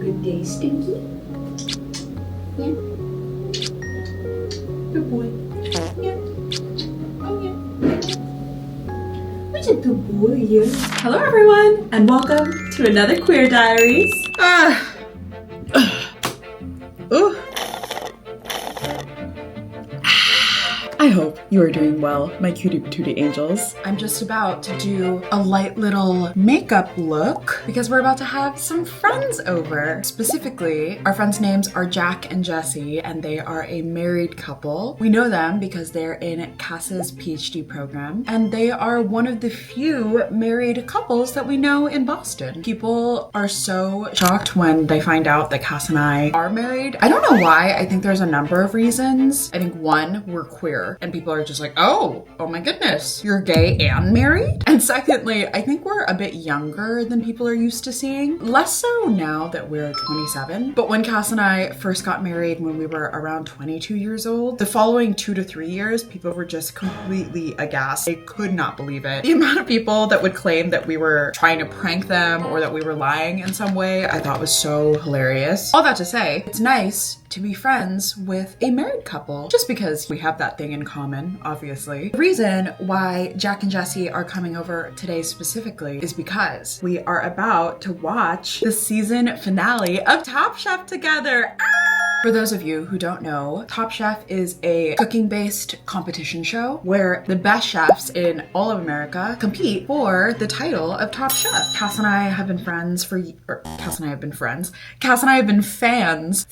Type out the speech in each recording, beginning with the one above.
good day, Stinky? Yeah. Good boy. Yeah. Oh, yeah. What's a good boy, yeah? Hello, everyone, and welcome to another Queer Diaries. I hope you are doing well, my cutie patootie angels. I'm just about to do a light little makeup look because we're about to have some friends over. Specifically, our friends' names are Jack and Jesse, and they are a married couple. We know them because they're in Cass's PhD program, and they are one of the few married couples that we know in Boston. People are so shocked when they find out that Cass and I are married. I don't know why. I think there's a number of reasons. I think one, we're queer. And people are just like, oh my goodness, you're gay and married? And secondly, I think we're a bit younger than people are used to seeing. Less so now that we're 27. But when Cass and I first got married when we were around 22 years old, the following 2 to 3 years, people were just completely aghast. They could not believe it. The amount of people that would claim that we were trying to prank them or that we were lying in some way, I thought was so hilarious. All that to say, it's nice to be friends with a married couple, just because we have that thing in common, obviously. The reason why Jack and Jesse are coming over today specifically is because we are about to watch the season finale of Top Chef together. For those of you who don't know, Top Chef is a cooking-based competition show where the best chefs in all of America compete for the title of Top Chef. Cass and I have been fans for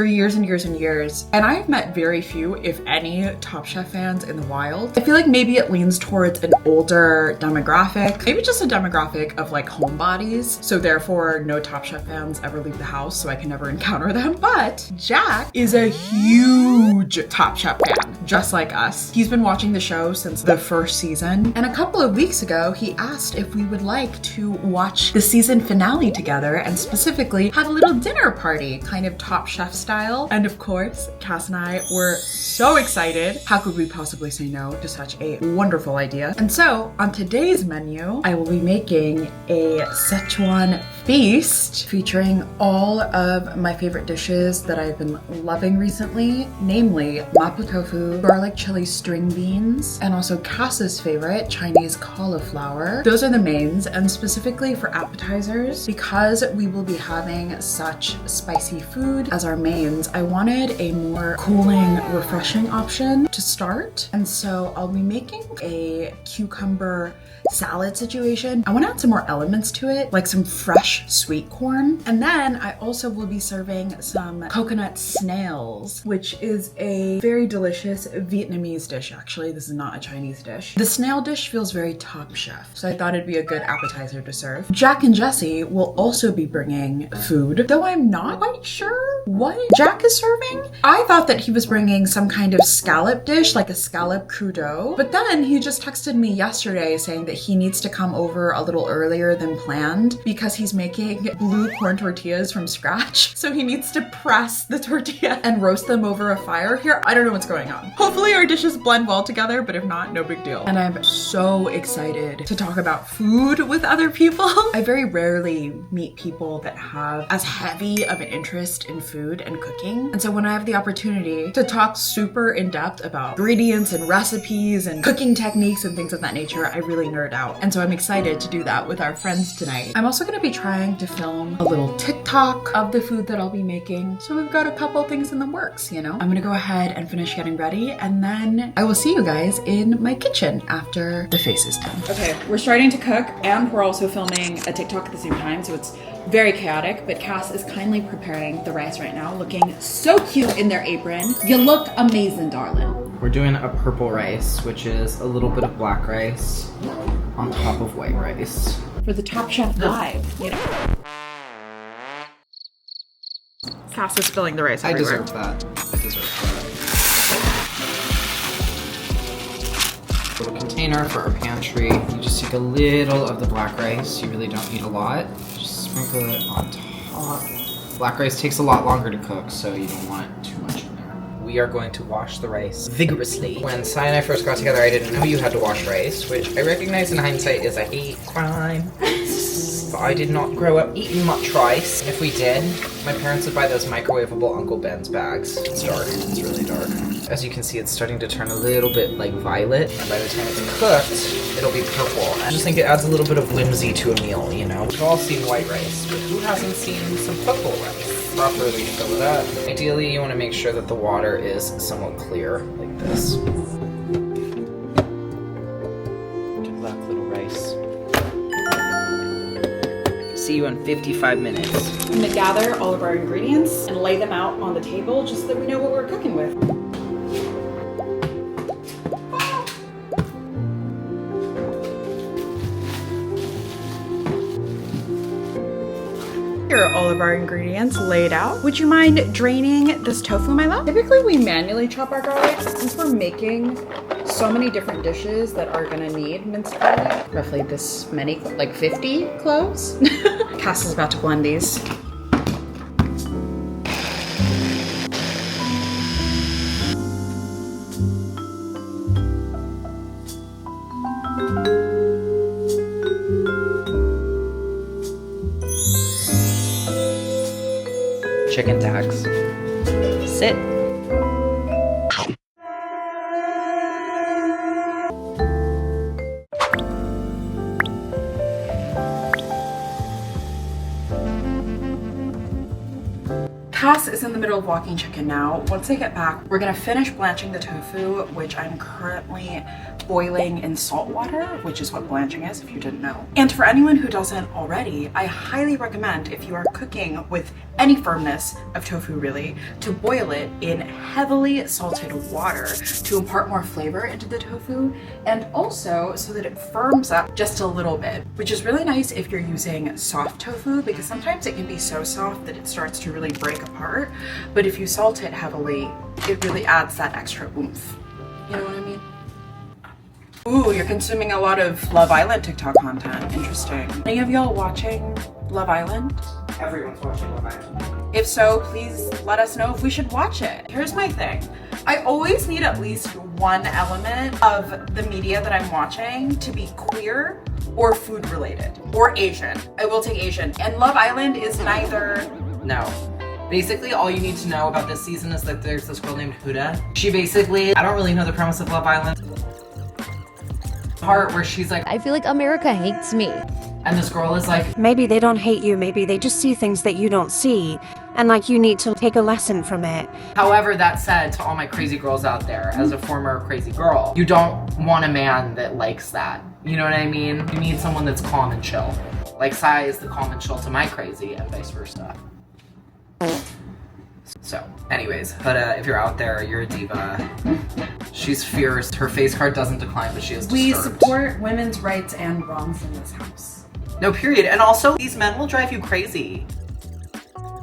years and years and years, and I have met very few, if any, Top Chef fans in the wild. I feel like maybe it leans towards an older demographic, maybe just a demographic of like homebodies, so therefore no Top Chef fans ever leave the house, so I can never encounter them. But Jack is a huge Top Chef fan, just like us. He's been watching the show since the first season, and a couple of weeks ago, he asked if we would like to watch the season finale together and specifically have a little dinner party, kind of Top Chef style. And of course, Cass and I were so excited. How could we possibly say no to such a wonderful idea? And so, on today's menu, I will be making a Sichuan feast featuring all of my favorite dishes that I've been loving recently, namely mapo tofu, garlic chili string beans, and also Cass's favorite, Chinese cauliflower. Those are the mains, and specifically for appetizers, because we will be having such spicy food as our mains, I wanted a more cooling, refreshing option to start. And so I'll be making a cucumber salad situation. I want to add some more elements to it, like some fresh sweet corn. And then I also will be serving some coconut snails, which is a very delicious Vietnamese dish. Actually, this is not a Chinese dish. The snail dish feels very Top Chef, so I thought it'd be a good appetizer to serve. Jack and Jesse will also be bringing food, though I'm not quite sure what Jack is serving. I thought that he was bringing some kind of scallop dish, like a scallop crudo, but then he just texted me yesterday saying that he needs to come over a little earlier than planned because he's making blue corn tortillas from scratch. So he needs to press the tortilla and roast them over a fire here. I don't know what's going on. Hopefully our dishes blend well together, but if not, no big deal. And I'm so excited to talk about food with other people. I very rarely meet people that have as heavy of an interest in food and cooking. And so when I have the opportunity to talk super in depth about ingredients and recipes and cooking techniques and things of that nature, I really nerd out. And so I'm excited to do that with our friends tonight. I'm also going to be trying to film a little TikTok of the food that I'll be making. So we've got a couple things in the works, you know? I'm going to go ahead and finish getting ready, and then I will see you guys in my kitchen after the face is done. Okay, we're starting to cook, and we're also filming a TikTok at the same time, so it's very chaotic, but Cass is kindly preparing the rice right now, looking so cute in their apron. You look amazing, darling. We're doing a purple rice, which is a little bit of black rice on top of white rice. For the Top Chef vibe, you know. Cass is spilling the rice everywhere. I deserve that. Little container for our pantry. You just take a little of the black rice. You really don't need a lot. Just sprinkle it on top. Black rice takes a lot longer to cook, so you don't want too much in there. We are going to wash the rice vigorously. When Sai and I first got together, I didn't know you had to wash rice, which I recognize in hindsight is a hate crime. but I did not grow up eating much rice. If we did, my parents would buy those microwavable Uncle Ben's bags. It's dark, it's really dark. As you can see, it's starting to turn a little bit like violet, and by the time it's cooked, it'll be purple. I just think it adds a little bit of whimsy to a meal, you know? We've all seen white rice, but who hasn't seen some purple rice? Properly fill it up. Ideally, you want to make sure that the water is somewhat clear, like this. Good luck, little rice. See you in 55 minutes. I'm gonna gather all of our ingredients and lay them out on the table just so that we know what we're cooking with. Here are all of our ingredients laid out. Would you mind draining this tofu, my love? Typically we manually chop our garlic. Since we're making so many different dishes that are gonna need minced garlic, roughly this many, like 50 cloves. Cass is about to blend these. Chicken tags. Sit. Cass is in the middle of walking chicken now. Once I get back, we're gonna finish blanching the tofu, which I'm currently boiling in salt water, which is what blanching is, if you didn't know. And for anyone who doesn't already, I highly recommend, if you are cooking with any firmness of tofu really, to boil it in heavily salted water to impart more flavor into the tofu, and also so that it firms up just a little bit, which is really nice if you're using soft tofu, because sometimes it can be so soft that it starts to really break apart. But if you salt it heavily, it really adds that extra oomph. You know what I mean? Ooh, you're consuming a lot of Love Island TikTok content. Interesting. Any of y'all watching Love Island? Everyone's watching Love Island. If so, please let us know if we should watch it. Here's my thing. I always need at least one element of the media that I'm watching to be queer or food related or Asian. I will take Asian. And Love Island is neither. No. Basically, all you need to know about this season is that there's this girl named Huda. She basically, I don't really know the premise of Love Island. Part where she's like, I feel like America hates me. and this girl is like, Maybe they don't hate you, maybe they just see things that you don't see. And like you need to take a lesson from it. however, that said, to all my crazy girls out there, as a former crazy girl, you don't want a man that likes that. You know what I mean? You need someone that's calm and chill. Like Sai is the calm and chill to my crazy, and vice versa. So, anyways, Huda, if you're out there, you're a diva. She's fierce. Her face card doesn't decline, but she is disturbed. We support women's rights and wrongs in this house. No, period. And also, these men will drive you crazy.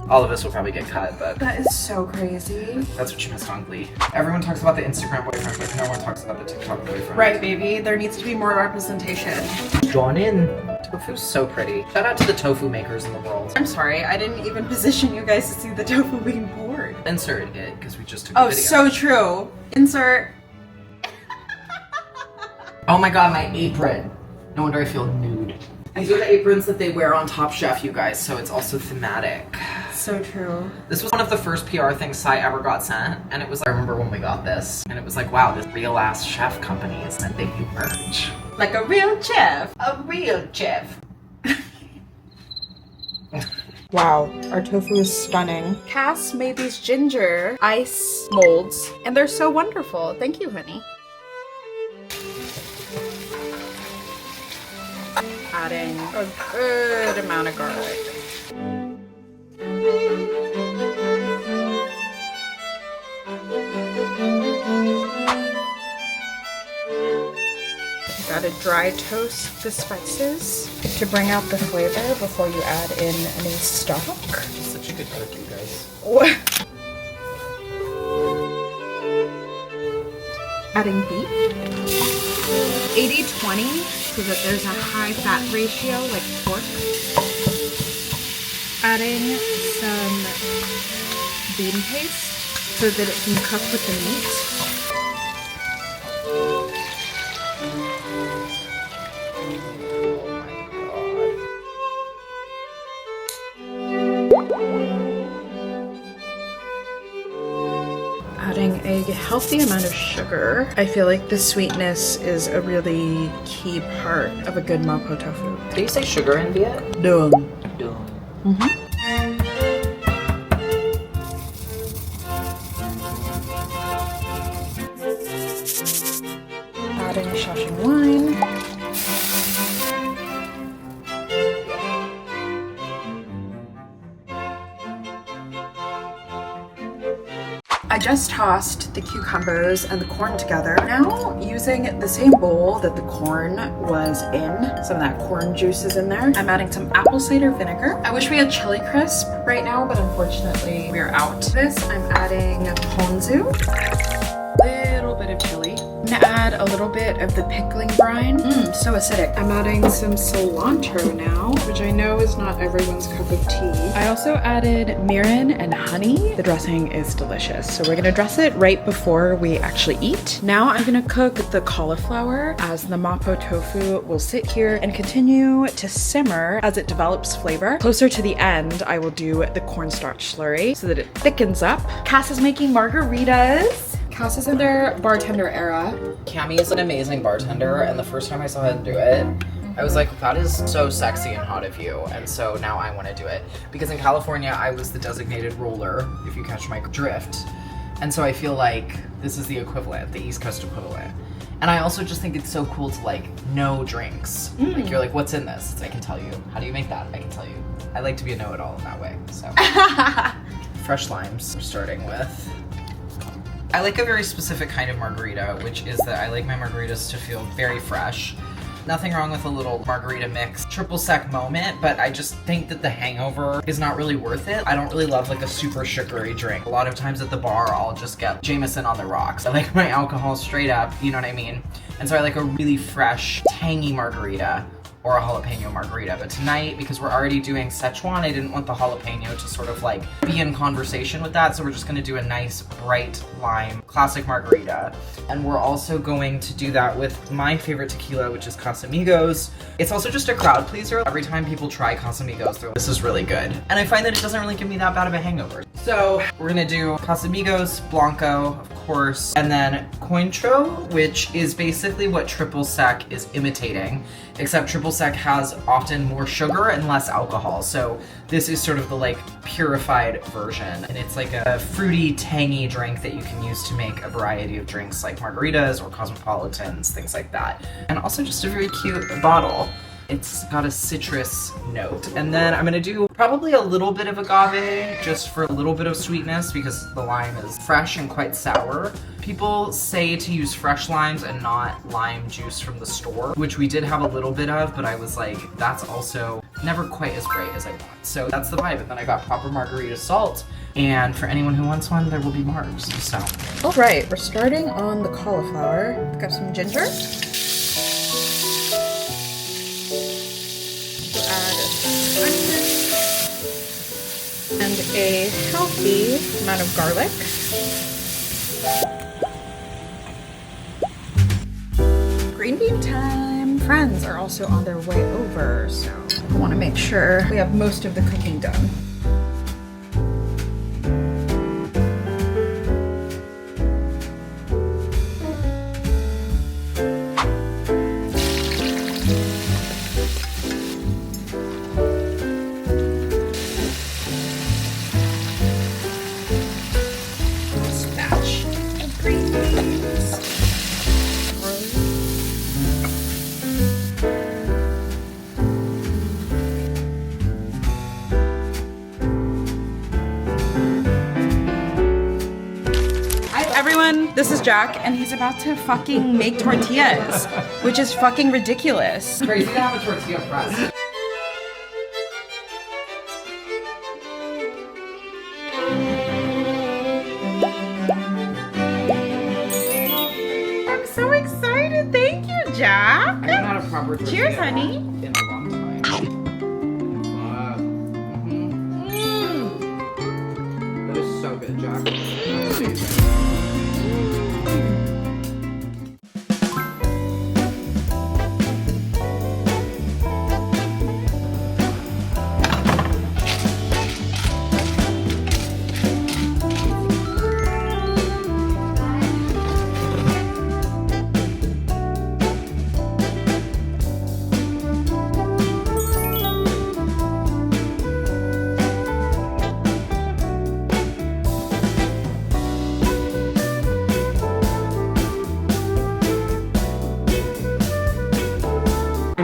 All of this will probably get cut, but That is so crazy. that's what you missed on Glee. Everyone talks about the Instagram boyfriend, but no one talks about the TikTok boyfriend. Right, baby. There needs to be more representation. Join in. Tofu's so pretty. Shout out to the tofu makers in the world. I'm sorry, I didn't even position you guys to see the tofu being poured. Insert it, because we just took a Oh, video. so true. Insert. Oh my god, my apron. No wonder I feel nude. These are the aprons that they wear on Top Chef, you guys, so it's also thematic. So true. This was one of the first PR things Sai ever got sent, and it was, I remember when we got this, and it was like, wow, this real-ass chef company is sending you merch. Like a real chef. A real chef. Wow, our tofu is stunning. Cass made these ginger ice molds, and they're so wonderful. Thank you, honey. Adding a good amount of garlic. You gotta dry toast the spices to bring out the flavor before you add in any stock. Such a good cook, you guys. What? Adding beef. 80-20, so that there's a high fat ratio like pork. Adding some bean paste so that it can cook with the meat. adding a healthy amount of sugar. I feel like the sweetness is a really key part of a good mapo tofu. Do you say sugar in Viet? Dung. Adding a Sichuan wine. I just tossed the cucumbers and the corn together. Now, using the same bowl that the corn was in, some of that corn juice is in there, I'm adding some apple cider vinegar. I wish we had chili crisp right now, but unfortunately we're out. This, I'm adding ponzu, little bit of chili. I'm gonna add a little bit of the pickling brine. So acidic. I'm adding some cilantro now, which I know is not everyone's cup of tea. I also added mirin and honey. The dressing is delicious. So we're gonna dress it right before we actually eat. Now I'm gonna cook the cauliflower as the mapo tofu will sit here and continue to simmer as it develops flavor. Closer to the end, I will do the cornstarch slurry so that it thickens up. Cass is making margaritas. Cass is in their bartender era. Cami is an amazing bartender, and the first time I saw him do it, I was like, that is so sexy and hot of you. And so now I want to do it. Because in California, I was the designated roller, if you catch my drift. And so I feel like this is the equivalent, the East Coast equivalent. And I also just think it's so cool to like know drinks. Like you're like, what's in this? I can tell you. How do you make that? I can tell you. I like to be a know-it-all in that way, so. Fresh limes we're starting with. I like a very specific kind of margarita, which is that I like my margaritas to feel very fresh. Nothing wrong with a little margarita mix, triple sec moment, but I just think that the hangover is not really worth it. I don't really love like a super sugary drink. A lot of times at the bar, I'll just get Jameson on the rocks. I like my alcohol straight up, you know what I mean? And so I like a really fresh, tangy margarita or a jalapeno margarita. But tonight, because we're already doing Sichuan, I didn't want the jalapeno to sort of like be in conversation with that. So we're just gonna do a nice bright lime classic margarita. And we're also going to do that with my favorite tequila, which is Casamigos. It's also just a crowd pleaser. Every time people try Casamigos, they're like, this is really good. And I find that it doesn't really give me that bad of a hangover. So we're gonna do Casamigos, Blanco, of course, and then Cointreau, which is basically what triple sec is imitating, except triple sec has often more sugar and less alcohol. So this is sort of the like purified version. And it's like a fruity, tangy drink that you can use to make a variety of drinks like margaritas or cosmopolitans, things like that. And also just a very cute bottle. It's got a citrus note. And then I'm gonna do probably a little bit of agave just for a little bit of sweetness because the lime is fresh and quite sour. People say to use fresh limes and not lime juice from the store, which we did have a little bit of, but I was like, that's also never quite as great as I want. So that's the vibe. And then I got proper margarita salt. And for anyone who wants one, there will be margs, so. All right, we're starting on the cauliflower. Got some ginger. Add onion and a healthy amount of garlic. Green bean time. Friends are also on their way over, so I want to make sure we have most of the cooking done. Everyone, this is Jack, and he's about to fucking make tortillas, which is fucking ridiculous. Crazy to have a tortilla press. I'm so excited. Thank you, Jack. I haven't had a proper tortilla Cheers, honey. in a long time. Wow. That is so good, Jack. That's amazing.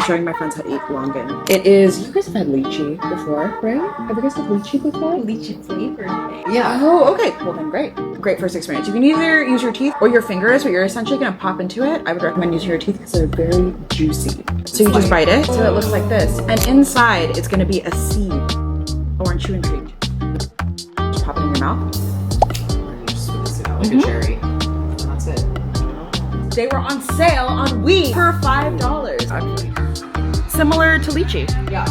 showing my friends how to eat longan. It is, you guys have had lychee before, right? Have you guys had lychee before? Lychee flavored thing. Yeah. Oh, okay. Well then, great. Great first experience. You can either use your teeth or your fingers, but you're essentially gonna pop into it. I would recommend using your teeth because they're very juicy. So you just bite it, so it looks like this. And inside, it's gonna be a seed. Oh, aren't you intrigued? Just pop it in your mouth. You just squeeze it out like a cherry. And that's it. They were on sale on Wii for $5. Actually. Similar to lychee. Yeah.